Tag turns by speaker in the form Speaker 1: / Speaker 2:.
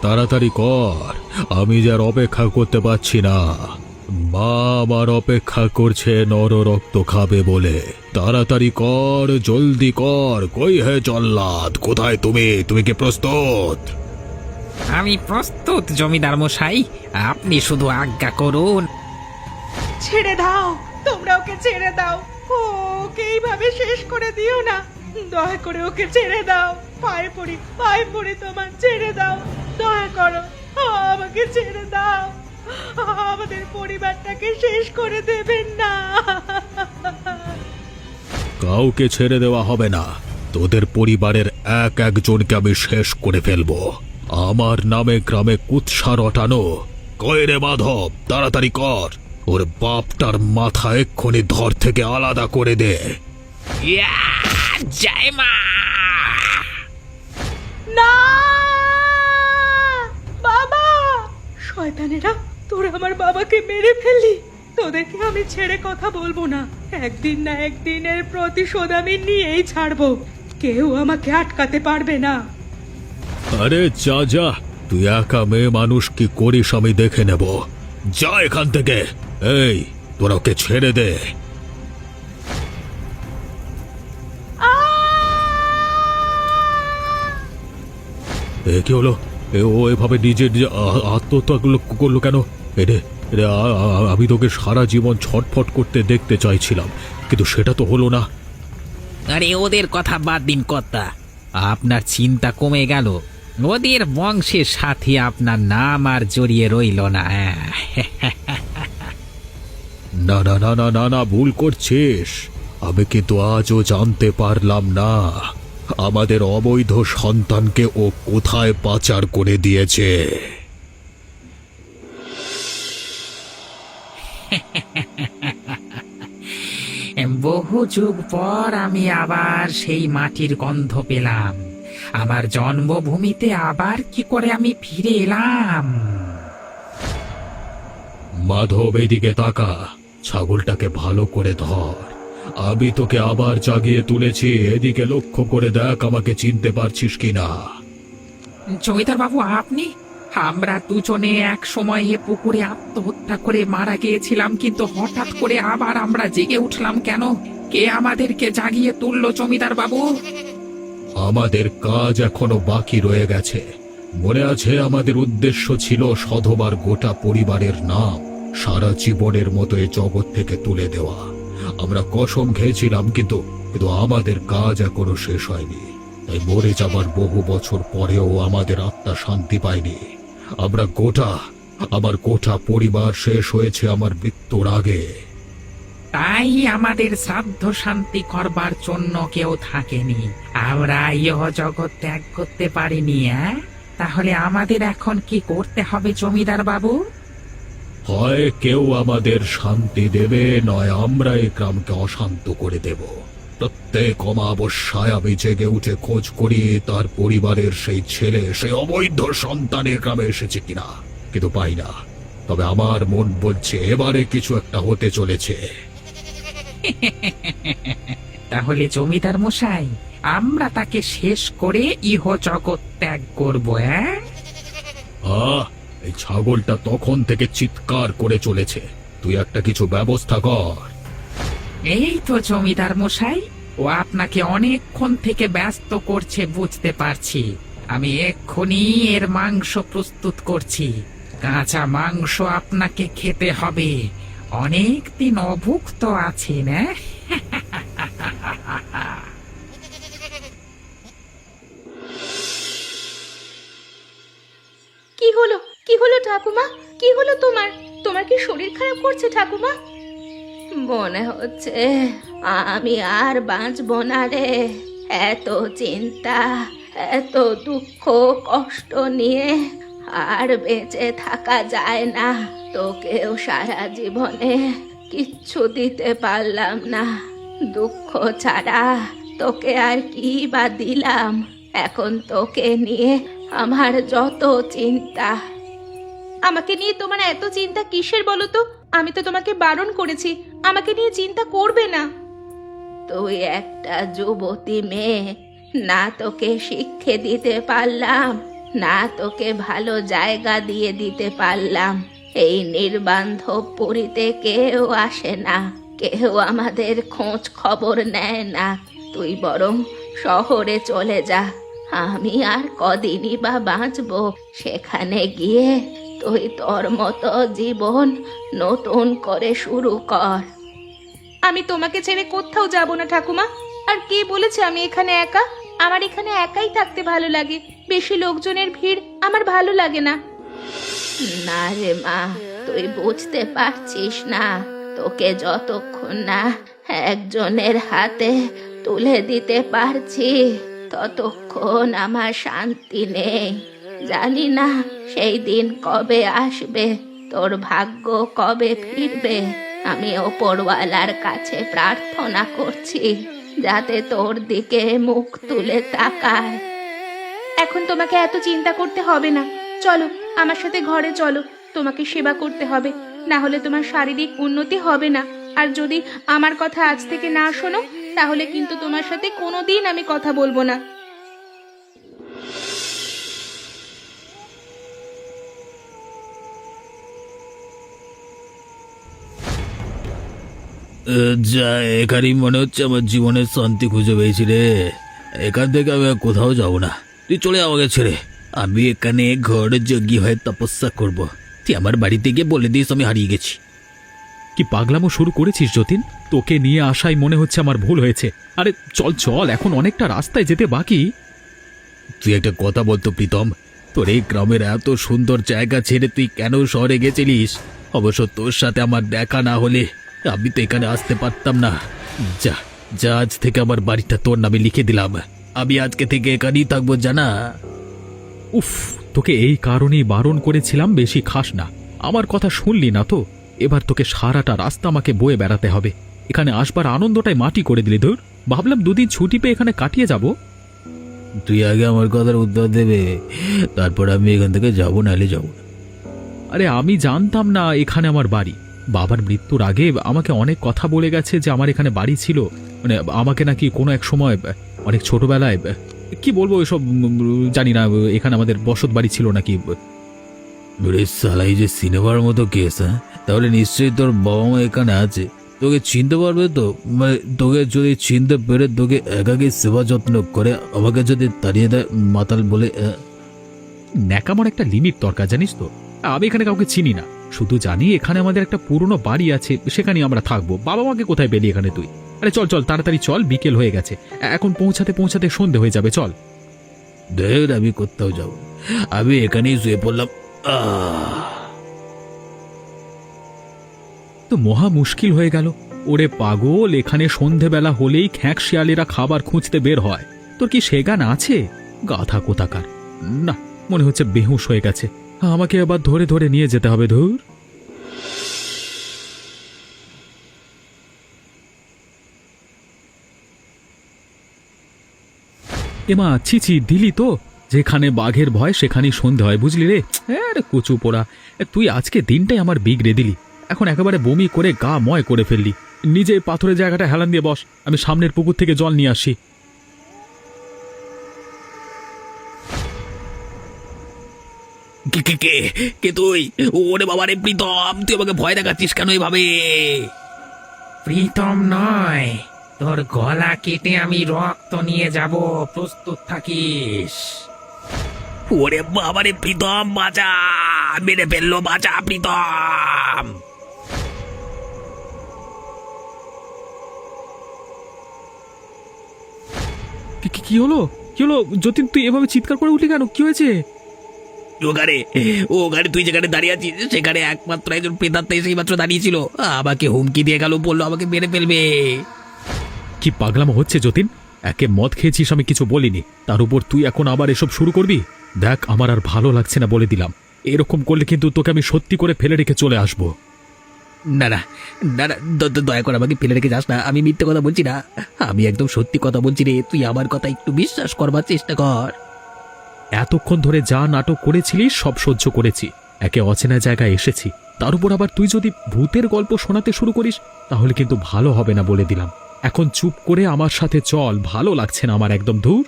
Speaker 1: তাড়াতাড়ি কর, আমি যে আর অপেক্ষা করতে পারছি না। মা আমার অপেক্ষা করছে নর রক্ত খাবে বলে। তাড়াতাড়ি কর, জলদি কর। কই হে জল্লাদ, কোথায় তুমি? তুমি কি প্রস্তুত?
Speaker 2: আমি প্রস্তুত জমিদার মশাই, আপনি শুধু আজ্ঞা করুন।
Speaker 3: ছেড়ে দাও, তোমরা ওকে ছেড়ে দাও। ওকে এইভাবে শেষ করে দিও না, দয়া করে ওকে ছেড়ে দাও। পায়ে পড়ি তোমার, ছেড়ে দাও, দয়া করো, আমাকে ছেড়ে দাও। আমাদের পরিবারটাকে শেষ করে দেবেন না।
Speaker 1: কাউকে ছেড়ে দেওয়া হবে না। তোদের পরিবারের এক একজনকে আমি শেষ করে ফেলবো। আমার নামে গ্রামে কুৎসা রটানো। কই রে মাধব, তাড়াতাড়ি কর, ওর বাপটার মাথা এক্ষুনি ধর থেকে আলাদা করে দে।
Speaker 2: ইয়া, জয় মা।
Speaker 3: না বাবা, শয়তানেরা, তোরা আমার বাবাকে মেরে ফেললি। তোদেরকে আমি ছেড়ে কথা বলবো না। একদিন না একদিন এর প্রতিশোধ আমি নিয়েই ছাড়বো। কেউ আমাকে আটকাতে পারবে না।
Speaker 1: আরে যা যা, তুই একা মেয়ে মানুষ কি করিস আমি দেখে নেব। যা এখান থেকে। এই, তোরা ওকে ছেড়ে দে। কি হলো? ও এভাবে নিজের আত্মহত্যা করলো কেন? এরে এরে, আমি তোকে সারা জীবন ছটফট করতে দেখতে চাইছিলাম, কিন্তু সেটা তো হলো না।
Speaker 2: আরে ওদের কথা বাদ দিন কর্তা, আপনার চিন্তা কমে গেল। ওদের বংশের সাথে আপনার নাম আর জড়িয়ে রইল না।
Speaker 1: না না না না না না, ভুল করছিস। আমি কিন্তু আজও জানতে পারলাম না আমাদের অবৈধ সন্তানকে ও কোথায় পাচার করে দিয়েছে।
Speaker 2: বহু যুগ পর আমি আবার সেই মাটির গন্ধ পেলাম। আমার জন্মভূমিতে আবার কি করে আমি ফিরে এলাম?
Speaker 1: মাধব, এদিকে তাকা, ছাগলটাকে ভালো করে ধর। আমি তোকে আবার জাগিয়ে তুলেছি, এদিকে লক্ষ্য করে দেখ, আমাকে চিনতে পারছিস কিনা।
Speaker 2: জমিদার বাবু, আপনি? আমরা দুজনে এক সময় এ পুকুরে আত্মহত্যা করে মারা গিয়েছিলাম, কিন্তু হঠাৎ করে আবার আমরা জেগে উঠলাম কেন? কে আমাদেরকে জাগিয়ে তুললো জমিদার বাবু?
Speaker 1: আমাদের কাজ এখনো বাকি রয়ে গেছে। মনে আছে, আমাদের উদ্দেশ্য ছিল সধবার গোটা পরিবারের নাম সারা জীবনের মতো এ জগৎ থেকে তুলে দেওয়া। আমরা কসম খেয়েছিলাম, কিন্তু আমাদের কাজ এখনো শেষ হয়নি। তাই মরে যাবার বহু বছর পরেও আমাদের আত্মা শান্তি পায়নি। আমার গোটা পরিবার শেষ হয়েছে আমার মৃত্যুর আগে।
Speaker 2: তাই আমাদের শ্রাদ্ধ শান্তি করবার জন্য কেউ থাকেনি। আমরা ইহ জগৎ ত্যাগ করতে পারিনি। তাহলে আমাদের এখন কি করতে হবে জমিদার বাবু?
Speaker 1: হয় কেউ আমাদের শান্তি দেবে, নয় আমরা এই গ্রামকে অশান্ত করে দেব। প্রত্যেক অমাবস্যায় আমি জেগে উঠে খোঁজ করি তার পরিবারের সেই ছেলে, সেই অবৈধ সন্তানের গ্রামে এসেছে কিনা, কিন্তু পাই না। তবে আমার মন বলছে এবারে কিছু একটা হতে চলেছে।
Speaker 2: তাহলে জমিদার মশাই, আমরা তাকে শেষ করে ইহ জগৎ ত্যাগ করব।
Speaker 1: এই ছাগলটা তখন থেকে চিৎকার করে চলেছে, তুই একটা কিছু ব্যবস্থা কর।
Speaker 2: এই তো জমিদার মশাই, ও আপনাকে অনেকক্ষণ থেকে ব্যস্ত করছে বুঝতে পারছি। আমি এক্ষুনি এর মাংস প্রস্তুত করছি। কাঁচা মাংস আপনাকে খেতে হবে, অনেক দিন অভুক্ত আছেন।
Speaker 3: কি হলো ঠাকুমা? কি হলো তোমার? তোমার কি শরীর খারাপ করছে ঠাকুমা? মনে হচ্ছে আমি আর বাঁচবো না রে। এত চিন্তা, এত দুঃখ কষ্ট নিয়ে আর বেঁচে থাকা যায় না। তোকেও সারা জীবনে কিচ্ছু দিতে পারলাম না। দুঃখ ছাড়া তোকে আর কি বা দিলাম? এখন তোকে নিয়ে আমার যত চিন্তা। আমাকে নিয়ে তোমার এত চিন্তা কিসের বলো তো? আমি তো তোমাকে বারণ করেছি আমাকে নিয়ে চিন্তা করবে না। তুই একটা যুবতী মেয়ে, না তোকে শিক্ষা দিতে পারলাম, না তোকে ভালো জায়গা দিয়ে দিতে পারলাম। এই নির্বান্ধব পুরীতে কেউ আসে না, কেউ আমাদের খোঁজ খবর নেয় না। তুই বরং শহরে চলে যা। আমি আর কদিনই বা বাঁচবো, সেখানে গিয়ে তুই তোর মতো জীবন নতুন করে শুরু কর। আমি তোমাকে ছেড়ে কোথাও যাব না ঠাকুমা। আর কে বলেছে আমি এখানে একা? আমার এখানে একাই থাকতে ভালো লাগে, বেশি লোকজনের ভিড় আমার ভালো লাগে না। না রে মা, তুই বুঝতে পারছিস না, তোকে যতক্ষণ না একজনের হাতে তুলে দিতে পারছি ততক্ষণ আমার শান্তি নেই। জানি না সেই দিন কবে আসবে, তোর ভাগ্য কবে ফিরবে। আমি ওপরওয়ালার কাছে প্রার্থনা করছি যাতে তোর দিকে মুখ তুলে তাকায়। এখন তোমাকে এত চিন্তা করতে হবে না, চলো আমার সাথে ঘরে চলো। তোমাকে সেবা করতে হবে, না হলে তোমার শারীরিক উন্নতি হবে না। আর যদি আমার কথা আজ থেকে না শোনো তাহলে কিন্তু তোমার সাথে কোনোদিন আমি কথা বলবো না।
Speaker 1: যা, এখানেই মনে হচ্ছে আমার জীবনের শান্তি খুঁজে পেয়েছি রে। এখান থেকে আমি আর কোথাও যাব না, তুই চলে আমাকে ছেড়ে। আমি এখানে ঘরে যোগী হয়ে তপস্যা করব। তুই আমার বাড়িতে গিয়ে বলে দিস আমি হারিয়ে গেছি।
Speaker 4: কি পাগলামো শুরু করেছিস যতীন? তোকে নিয়ে আসাই মনে হচ্ছে আমার ভুল হয়েছে। আরে চল চল, এখন অনেকটা রাস্তায় যেতে বাকি।
Speaker 1: তুই একটা কথা বলতো প্রীতম, তোর এই গ্রামের এত সুন্দর জায়গা ছেড়ে তুই কেন শহরে গেছিলিস? অবশ্য তোর সাথে আমার দেখা না হলে আমি তো এখানে আসতে পারতাম না। যা যা, আজ থেকে আমার বাড়িটা তোর নামে লিখে দিলাম। আমি আজকে থেকে এখানেই থাকবো, জানা।
Speaker 4: উফ, তোকে এই কারণেই বারণ করেছিলাম বেশি খাস না। আমার কথা শুনলি না তো। এবার তোকে সারাটা রাস্তা আমাকে বয়ে বেড়াতে হবে। এখানে আসবার আনন্দটাই মাটি করে দিলি। ধুর, ভাবলাম দুদিন ছুটি পেয়ে এখানে কাটিয়ে যাব।
Speaker 1: তুই আগে আমার কথার উত্তর দেবে, তারপর আমি এখান থেকে যাবো, নাহলে যাবো না।
Speaker 4: আরে আমি জানতাম না এখানে আমার বাড়ি। বাবার মৃত্যুর আগে আমাকে অনেক কথা বলে গেছে যে আমার এখানে বাড়ি ছিল। মানে আমাকে নাকি কোনো এক সময় অনেক ছোটবেলায়, কি বলবো এসব জানি না, এখানে আমাদের বসত বাড়ি ছিল নাকি।
Speaker 1: সালাই যে সিনেমার মতো কেস, হ্যাঁ? তাহলে নিশ্চয়ই তোর বাবা মা এখানে আছে, তোকে চিনতে পারবে তো? মানে তোকে যদি চিনতে পেরে তোকে একাকে সেবা যত্ন করে আমাকে যদি তাড়িয়ে দেয় মাতাল বলে।
Speaker 4: ন্যাকামোর একটা লিমিট দরকার, জানিস তো। আমি এখানে কাউকে চিনি না, শুধু জানি এখানে আমাদের একটা পুরনো বাড়ি আছে, সেখানেই আমরা থাকবো। বাবা মাকে কোথায় পেলি এখানে তুই? আরে চল চল, তাড়াতাড়ি চল, বিকেল হয়ে গেছে। এখন পৌঁছাতে পৌঁছাতে সন্ধে হয়ে যাবে, চল।
Speaker 1: দেখ, আমি কোথাও যাবো, আমি এখানেই শুয়ে পড়লাম।
Speaker 4: তো মহা মুশকিল হয়ে গেল। ওরে পাগল, এখানে সন্ধেবেলা হলেই খ্যাঁক শিয়ালেরা খাবার খুঁজতে বের হয়। তোর কি সেগান আছে? গাধা কোথাকার। না, মনে হচ্ছে বেহুশ হয়ে গেছে। আমাকে আবার ধরে ধরে নিয়ে যেতে হবে। ধুর। এমা, ছিছি, দিলি তো? যেখানে বাঘের ভয় সেখানেই সন্ধে হয়, বুঝলি রে? আরে কচু পোড়া, তুই আজকে দিনটাই আমার বিগড়ে দিলি। এখন একেবারে বমি করে গা ময় করে ফেললি। নিজে পাথরের জায়গাটা হেলান দিয়ে বস, আমি সামনের পুকুর থেকে জল নিয়ে আসি।
Speaker 1: কে কে কে কে তুই? ওরে বাবা রে প্রীতম, তুই আমাকে ভয় দেখাচ্ছিস কেন এভাবে?
Speaker 2: প্রীতম নয়, তোর গলা কেটে আমি রক্ত নিয়ে যাব, প্রস্তুত থাকিস।
Speaker 1: ওরে বাবা রে প্রীতম, বাঁচা, মেরে ফেললো, বাঁচা প্রীতম।
Speaker 4: কি হলো? কি হলো যতীন? তুই এভাবে চিৎকার করে উঠলি কেন? কি হয়েছে?
Speaker 1: ওখানে তুই যেখানে দাঁড়িয়ে আছিস সেখানে একমাত্র একজন প্রেতাত্মা সেই মাত্র দাঁড়িয়েছিল, আমাকে হুমকি দিয়ে গেল, বললো আমাকে মেরে ফেলবে।
Speaker 4: কি পাগলামো হচ্ছে যতীন? একে মদ খেয়েছিস, আমি কিছু বলিনি, তার উপর তুই এখন আবার এসব শুরু করবি? দেখ, আমার আর ভালো লাগছে না, বলে দিলাম। এরকম করলে কিন্তু তোকে আমি সত্যি করে ফেলে রেখে চলে আসবো।
Speaker 1: না না না না, দয়া করে আমাকে ফেলে রেখে যাস না, আমি মিথ্যে কথা বলছি না, আমি একদম সত্যি কথা বলছি রে, তুই আমার কথা একটু বিশ্বাস করবার চেষ্টা কর।
Speaker 4: এতক্ষণ ধরে যা নাটক করেছিলিস সব সহ্য করেছি, একে অচেনা জায়গায় এসেছি, তার উপর আবার তুই যদি ভূতের গল্প শোনাতে শুরু করিস তাহলে কিন্তু ভালো হবে না, বলে দিলাম। এখন চুপ করে আমার সাথে চল, ভালো লাগছে না আমার একদম। ধুর।